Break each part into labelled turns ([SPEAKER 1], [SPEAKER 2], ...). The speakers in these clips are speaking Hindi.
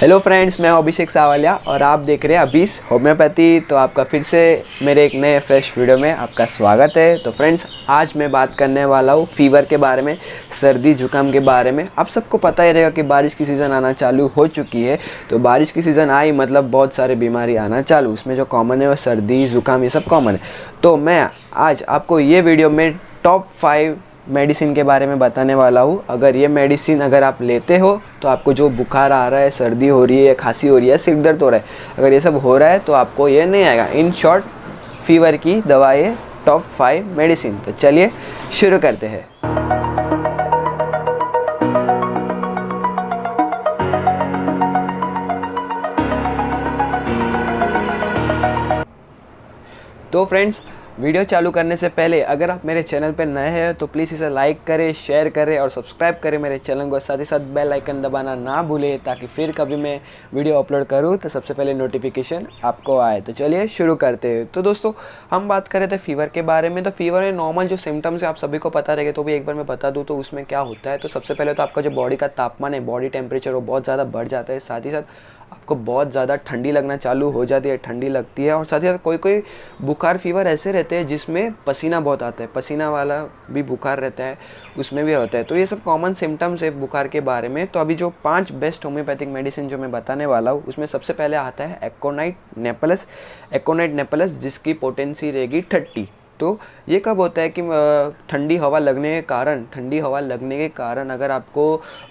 [SPEAKER 1] हेलो फ्रेंड्स, मैं अभिषेक सावलिया और आप देख रहे हैं अभीस होम्योपैथी। तो आपका फिर से मेरे एक नए फ्रेश वीडियो में आपका स्वागत है। तो फ्रेंड्स, आज मैं बात करने वाला हूँ फीवर के बारे में, सर्दी जुकाम के बारे में। आप सबको पता ही रहेगा कि बारिश की सीज़न आना चालू हो चुकी है। तो बारिश की सीज़न आई मतलब बहुत सारे बीमारी आना चालू। उसमें जो कॉमन है वो सर्दी जुकाम, ये सब कॉमन है। तो मैं आज आपको ये वीडियो में टॉप 5 मेडिसिन के बारे में बताने वाला हूँ। अगर ये मेडिसिन अगर आप लेते हो तो आपको जो बुखार आ रहा है, सर्दी हो रही है, खांसी हो रही है, सिर दर्द हो रहा है, अगर ये सब हो रहा है तो आपको ये नहीं आएगा। इन शॉर्ट, फीवर की दवाएं, टॉप 5 मेडिसिन। तो चलिए शुरू करते हैं। तो फ्रेंड्स, वीडियो चालू करने से पहले अगर आप मेरे चैनल पर नए हैं तो प्लीज़ इसे लाइक करें, शेयर करें और सब्सक्राइब करें मेरे चैनल को। साथ ही साथ बेल आइकन दबाना ना भूलें ताकि फिर कभी मैं वीडियो अपलोड करूं तो सबसे पहले नोटिफिकेशन आपको आए। तो चलिए शुरू करते हैं। तो दोस्तों, हम बात कर रहे थे फीवर के बारे में। तो फीवर में नॉर्मल जो सिम्टम्स है आप सभी को पता रहेगा, तो भी एक बार मैं बता दूँ तो उसमें क्या होता है। तो सबसे पहले तो आपका जो बॉडी का तापमान है, बॉडी टेम्परेचर, वो बहुत ज़्यादा बढ़ जाता है। साथ ही साथ आपको बहुत ज़्यादा ठंडी लगना चालू हो जाती है, ठंडी लगती है। और साथ ही साथ कोई कोई बुखार फीवर ऐसे रहते हैं जिसमें पसीना बहुत आता है, पसीना वाला भी बुखार रहता है, उसमें भी होता है। तो ये सब कॉमन सिम्टम्स है बुखार के बारे में। तो अभी जो 5 बेस्ट होम्योपैथिक मेडिसिन जो मैं बताने वाला हूँ उसमें सबसे पहले आता है एकोनाइट नेपलस। एकोनाइट नेपलस जिसकी पोटेंसी रहेगी 30। तो ये कब होता है कि ठंडी हवा लगने के कारण अगर आपको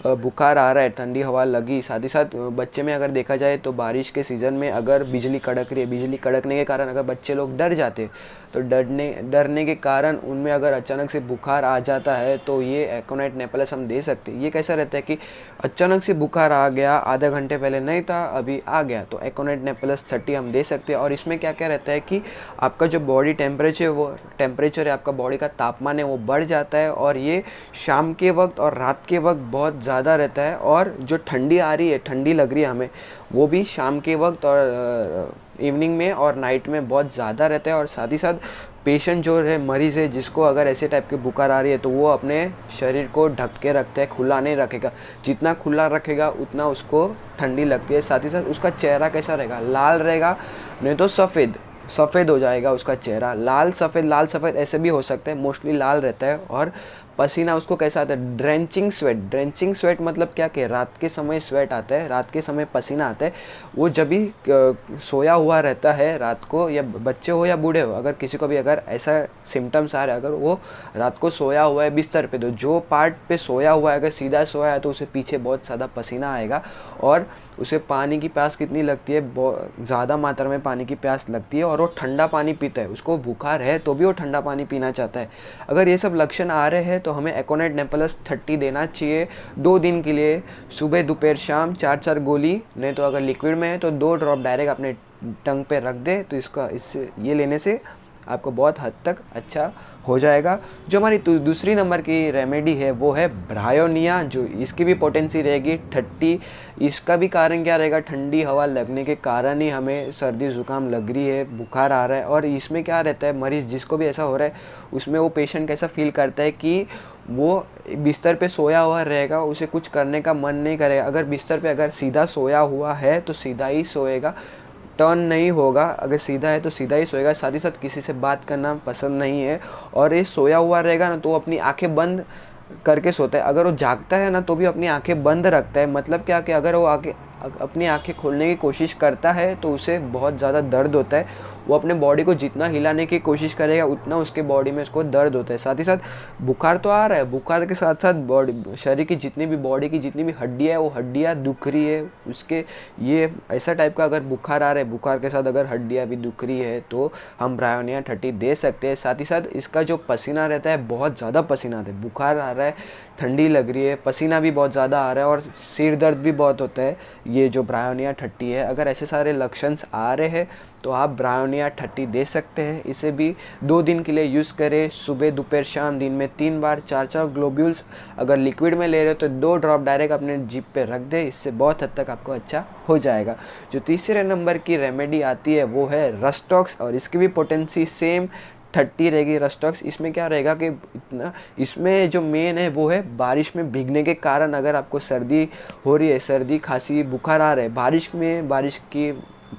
[SPEAKER 1] बुखार आ रहा है, ठंडी हवा लगी, साथ ही साथ बच्चे में अगर देखा जाए तो बारिश के सीज़न में अगर बिजली कड़क रही है, बिजली कड़कने के कारण अगर बच्चे लोग डर जाते हैं, तो डरने के कारण उनमें अगर अचानक से बुखार आ जाता है तो ये एकोनाइट नेपलस हम दे सकते हैं। ये कैसा रहता है कि अचानक से बुखार आ गया, आधा घंटे पहले नहीं था, अभी आ गया, तो एकोनाइट नेपलस 30 हम दे सकते हैं। और इसमें क्या क्या रहता है कि आपका जो बॉडी टेम्परेचर है, आपका बॉडी का तापमान है, वो बढ़ जाता है। और ये शाम के वक्त और रात के वक्त बहुत ज़्यादा रहता है। और जो ठंडी आ रही है, ठंडी लग रही है हमें, वो भी शाम के वक्त और इवनिंग में और नाइट में बहुत ज़्यादा रहता है। और साथ ही साथ पेशेंट जो है, मरीज़ है, जिसको अगर ऐसे टाइप की बुखार आ रही है तो वो अपने शरीर को ढक के रखता है, खुला नहीं रखेगा। जितना खुला रखेगा उतना उसको ठंडी लगती है। साथ ही साथ उसका चेहरा कैसा रहेगा, लाल रहेगा, नहीं तो सफ़ेद हो जाएगा उसका चेहरा। लाल सफ़ेद ऐसे भी हो सकते हैं, मोस्टली लाल रहता है। और पसीना उसको कैसा आता है, ड्रेंचिंग स्वेट मतलब क्या कि रात के समय स्वेट आता है, रात के समय पसीना आता है। वो जब भी सोया हुआ रहता है रात को, या बच्चे हो या बूढ़े हो, अगर किसी को भी अगर ऐसा सिम्टम्स आ रहा है, अगर वो रात को सोया हुआ है बिस्तर पे, तो जो पार्ट पे सोया हुआ है अगर सीधा सोया है तो उसे पीछे बहुत ज़्यादा पसीना आएगा। और उसे पानी की प्यास कितनी लगती है, बहुत ज़्यादा मात्रा में पानी की प्यास लगती है। और वो ठंडा पानी पीता है, उसको बुखार है तो भी वो ठंडा पानी पीना चाहता है। अगर ये सब लक्षण आ रहे हैं तो हमें एकोनाइट नेपलस 30 देना चाहिए 2 दिन के लिए, सुबह दोपहर शाम 4-4 गोली। नहीं तो अगर लिक्विड में है तो 2 ड्रॉप डायरेक्ट अपने टंग पे रख दे। तो इससे ये लेने से आपको बहुत हद तक अच्छा हो जाएगा। जो हमारी दूसरी नंबर की रेमेडी है वो है ब्रायोनिया, जो इसकी भी पोटेंसी रहेगी 30। इसका भी कारण क्या रहेगा, ठंडी हवा लगने के कारण ही हमें सर्दी ज़ुकाम लग रही है, बुखार आ रहा है। और इसमें क्या रहता है, मरीज़ जिसको भी ऐसा हो रहा है उसमें वो पेशेंट कैसा फील करता है कि वो बिस्तर पे सोया हुआ रहेगा, उसे कुछ करने का मन नहीं करेगा। अगर बिस्तर पे अगर सीधा सोया हुआ है तो सीधा ही सोएगा, टर्न नहीं होगा। अगर सीधा है तो सीधा ही सोएगा। साथ ही साथ किसी से बात करना पसंद नहीं है। और ये सोया हुआ रहेगा ना तो अपनी आंखें बंद करके सोता है। अगर वो जागता है ना तो भी अपनी आंखें बंद रखता है। मतलब क्या कि अगर वो अपनी आंखें खोलने की कोशिश करता है तो उसे बहुत ज़्यादा दर्द होता है। वो अपने बॉडी को जितना हिलाने की कोशिश करेगा उतना उसके बॉडी में उसको दर्द होता है। साथ ही साथ बुखार तो आ रहा है, बुखार के साथ साथ शरीर की बॉडी की जितनी भी हड्डियाँ है वो हड्डियाँ दुख रही है उसके। ये ऐसा टाइप का अगर बुखार आ रहा है, बुखार के साथ अगर हड्डियाँ भी दुख रही है तो हम ब्रायोनिया 30 दे सकते हैं। साथ ही साथ इसका जो पसीना रहता है, बहुत ज़्यादा पसीना आता है, बुखार आ रहा है, ठंडी लग रही है, पसीना भी बहुत ज़्यादा आ रहा है और सिर दर्द भी बहुत होता है, ये जो ब्रायोनिया 30 है। अगर ऐसे सारे लक्षण आ रहे हैं तो आप ब्रायोनिया 30 दे सकते हैं। इसे भी 2 दिन के लिए यूज़ करें, सुबह दोपहर शाम, दिन में 3 बार, 4-4 ग्लोब्यूल्स। अगर लिक्विड में ले रहे हो तो 2 ड्रॉप डायरेक्ट अपने जीभ पे रख दे, इससे बहुत हद तक आपको अच्छा हो जाएगा। जो तीसरे नंबर की रेमेडी आती है वो है रस्टॉक्स, और इसकी भी पोटेंसी सेम 30 रहेगी रस्टॉक्स। इसमें क्या रहेगा कि इतना, इसमें जो मेन है वो है बारिश में भीगने के कारण अगर आपको सर्दी हो रही है, सर्दी खांसी बुखार आ रहा है बारिश में, बारिश की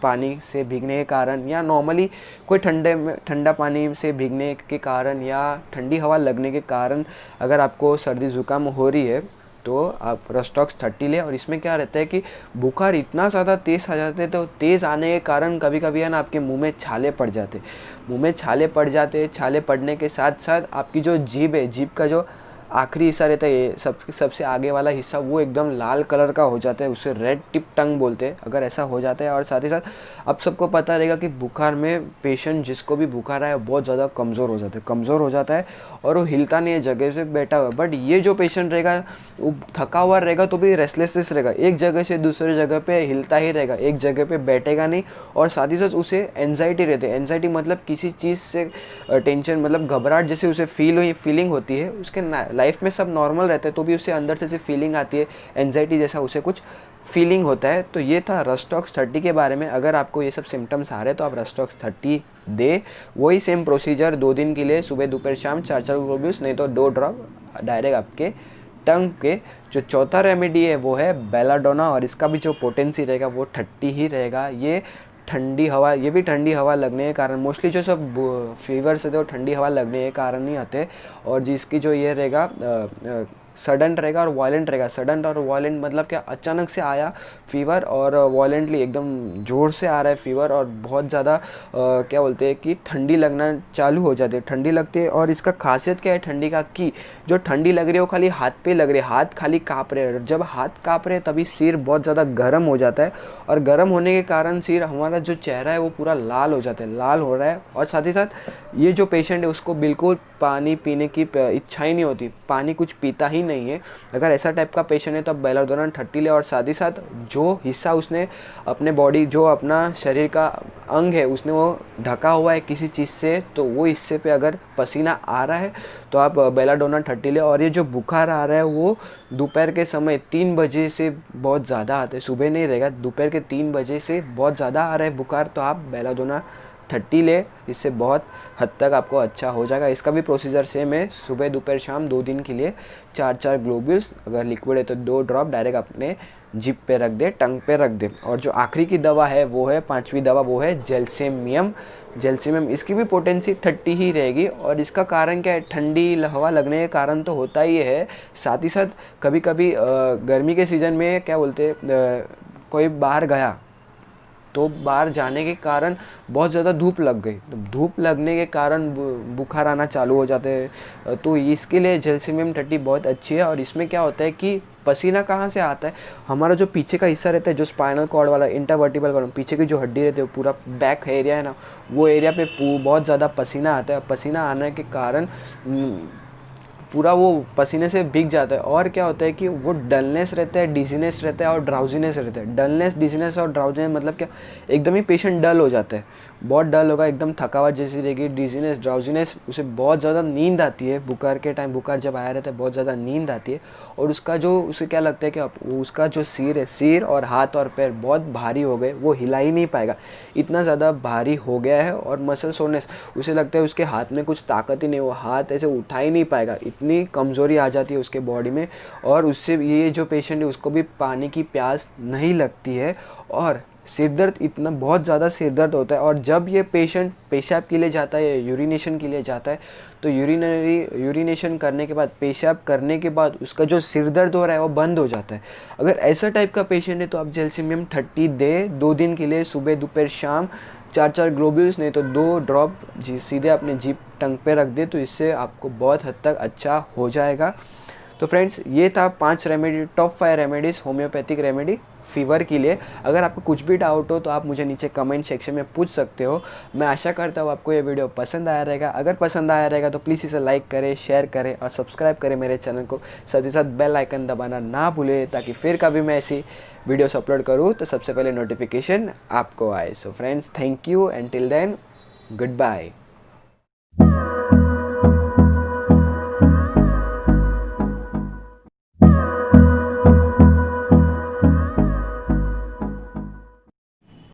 [SPEAKER 1] पानी से भीगने के कारण, या नॉर्मली कोई ठंडा पानी से भीगने के कारण या ठंडी हवा लगने के कारण अगर आपको सर्दी ज़ुकाम हो रही है तो आप रस्टॉक्स 30 ले। और इसमें क्या रहता है कि बुखार इतना ज़्यादा तेज़ आ जाते हैं, तो तेज़ आने के कारण कभी कभी है ना आपके मुंह में छाले पड़ जाते, मुंह में छाले पड़ जाते। छाले पड़ने के साथ साथ आपकी जो जीभ है, जीभ का जो आखिरी हिस्सा रहता है, ये सबसे आगे वाला हिस्सा, वो एकदम लाल कलर का हो जाता है, उसे रेड टिप टंग बोलते हैं अगर ऐसा हो जाता है। और साथ ही साथ आप सबको पता रहेगा कि बुखार में पेशेंट जिसको भी बुखार आया बहुत ज़्यादा कमज़ोर हो जाता है और वो हिलता नहीं है जगह से, बैठा हुआ। बट ये जो पेशेंट रहेगा वो थका हुआ रहेगा तो भी रेस्टलेसनेस रहेगा, एक जगह से दूसरी जगह पे हिलता ही रहेगा, एक जगह पे बैठेगा नहीं। और साथ ही साथ उसे एनजाइटी रहती है, एनजाइटी मतलब किसी चीज़ से टेंशन, मतलब घबराहट जैसे उसे फीलिंग होती है। उसके लाइफ में सब नॉर्मल रहता है तो भी उसे अंदर से फीलिंग आती है, एनजाइटी जैसा उसे कुछ फीलिंग होता है। तो ये था रस्टॉक्स 30 के बारे में। अगर आपको ये सब सिम्टम्स आ रहे हैं तो आप रस्टॉक्स 30 दे। वही सेम प्रोसीजर 2 दिन के लिए, सुबह दोपहर शाम 4 ग्लोब्यूल्स, नहीं तो 2 ड्रॉप डायरेक्ट आपके टंग के। जो चौथा रेमेडी है वो है बेलाडोना, और इसका भी जो पोटेंसी रहेगा वो 30 ही रहेगा। ये ठंडी हवा, ये भी ठंडी हवा लगने के कारण, मोस्टली जो सब फीवर से तो ठंडी हवा लगने के कारण नहीं आते। और जिसकी जो ये रहेगा सडन रहेगा और वायलेंट रहेगा। सडन और वायलेंट मतलब क्या, अचानक से आया फीवर और वायलेंटली एकदम ज़ोर से आ रहा है फीवर, और बहुत ज़्यादा क्या बोलते हैं कि ठंडी लगना चालू हो जाती है, ठंडी लगती है। और इसका खासियत क्या है ठंडी का, कि जो ठंडी लग रही है वो खाली हाथ पे लग रही है, हाथ खाली काँप रहे हैं। जब हाथ काँप रहे हैं तभी सिर बहुत ज़्यादा गर्म हो जाता है, और गर्म होने के कारण सिर, हमारा जो चेहरा है वो पूरा लाल हो जाता है, लाल हो रहा है। और साथ ही साथ ये जो पेशेंट है उसको बिल्कुल पानी पीने की इच्छा ही नहीं होती, पानी कुछ पीता ही नहीं है। अगर ऐसा टाइप का पेशेंट है तो अब बेलाडोना 30 ले। और साथ ही साथ जो हिस्सा उसने अपने बॉडी, जो अपना शरीर का अंग है उसने वो ढका हुआ है किसी चीज़ से, तो वो हिस्से पे अगर पसीना आ रहा है तो आप बेलाडोना 30 ले। और ये जो बुखार आ रहा है वो दोपहर के समय 3 बजे से बहुत ज़्यादा आता है, सुबह नहीं रहेगा, दोपहर के 3 बजे से बहुत ज़्यादा आ रहा है बुखार, तो आप बेलाडोना 30 ले। इससे बहुत हद तक आपको अच्छा हो जाएगा। इसका भी प्रोसीजर सेम है, सुबह दोपहर शाम 2 दिन के लिए 4 ग्लोब्यूल्स, अगर लिक्विड है तो 2 ड्रॉप डायरेक्ट अपने जिप पे रख दे, टंग पे रख दे। और जो आखिरी की दवा है वो है 5वीं दवा, वो है जेल्सिमियम। इसकी भी पोटेंसी 30 ही रहेगी। और इसका कारण क्या है, ठंडी हवा लगने के कारण तो होता ही है, साथ ही साथ कभी कभी गर्मी के सीज़न में क्या बोलते, कोई बाहर गया तो बाहर जाने के कारण बहुत ज़्यादा धूप लग गई, तो धूप लगने के कारण बुखार आना चालू हो जाते हैं। तो इसके लिए जेल्सिमियम 30 बहुत अच्छी है। और इसमें क्या होता है कि पसीना कहाँ से आता है, हमारा जो पीछे का हिस्सा रहता है, जो स्पाइनल कॉर्ड वाला इंटरवर्टिबल कॉर्ड, पीछे की जो हड्डी रहती है, पूरा बैक एरिया है ना, वो एरिया पे बहुत ज़्यादा पसीना आता है। पसीना आने के कारण पूरा वो पसीने से भीग जाता है। और क्या होता है कि वो डलनेस रहता है, डिजीनेस रहता है और ड्राउजीनेस रहता है। डलनेस, डिजीनेस और ड्राउजीनेस मतलब क्या, एकदम ही पेशेंट डल हो जाता है, बहुत डल होगा, एकदम थकावट जैसी रहेगी। डिजीनेस, ड्राउजीनेस, उसे बहुत ज़्यादा नींद आती है, बुखार के टाइम, बुखार जब आया रहता है बहुत ज़्यादा नींद आती है। और उसका जो, उसे क्या लगता है कि उसका जो सिर है, सिर और हाथ और पैर बहुत भारी हो गए, वो हिला ही नहीं पाएगा, इतना ज़्यादा भारी हो गया है। और मसल सोरनेस, उसे लगता है उसके हाथ में कुछ ताकत ही नहीं, वो हाथ ऐसे उठा ही नहीं पाएगा, इतनी कमज़ोरी आ जाती है उसके बॉडी में। और उससे ये जो पेशेंट है उसको भी पानी की प्यास नहीं लगती है। और सिर दर्द, इतना बहुत ज़्यादा सिर दर्द होता है। और जब ये पेशेंट पेशाब के लिए जाता है, यूरिनेशन के लिए जाता है, तो यूरिनेशन करने के बाद, पेशाब करने के बाद उसका जो सिर दर्द हो रहा है वो बंद हो जाता है। अगर ऐसा टाइप का पेशेंट है तो आप जेल्सिमियम 30 दे 2 दिन के लिए, सुबह दोपहर शाम 4 ग्लोब्यूल्स, नहीं तो 2 ड्रॉप सीधे अपने जीभ टंग पे रख दे, तो इससे आपको बहुत हद तक अच्छा हो जाएगा। तो फ्रेंड्स, ये था 5 remedy, top 5 remedies homeopathic remedy fever के लिए। अगर आपको कुछ भी डाउट हो तो आप मुझे नीचे कमेंट सेक्शन में पूछ सकते हो। मैं आशा करता हूँ आपको ये वीडियो पसंद आया रहेगा। अगर पसंद आया रहेगा तो प्लीज़ इसे लाइक करें, शेयर करें और सब्सक्राइब करें मेरे चैनल को। साथ ही साथ बेल आइकन दबाना ना भूलें, ताकि फिर कभी मैं ऐसी वीडियोस अपलोड करूँ तो सबसे पहले नोटिफिकेशन आपको आए। So friends, thank you and till then, good bye.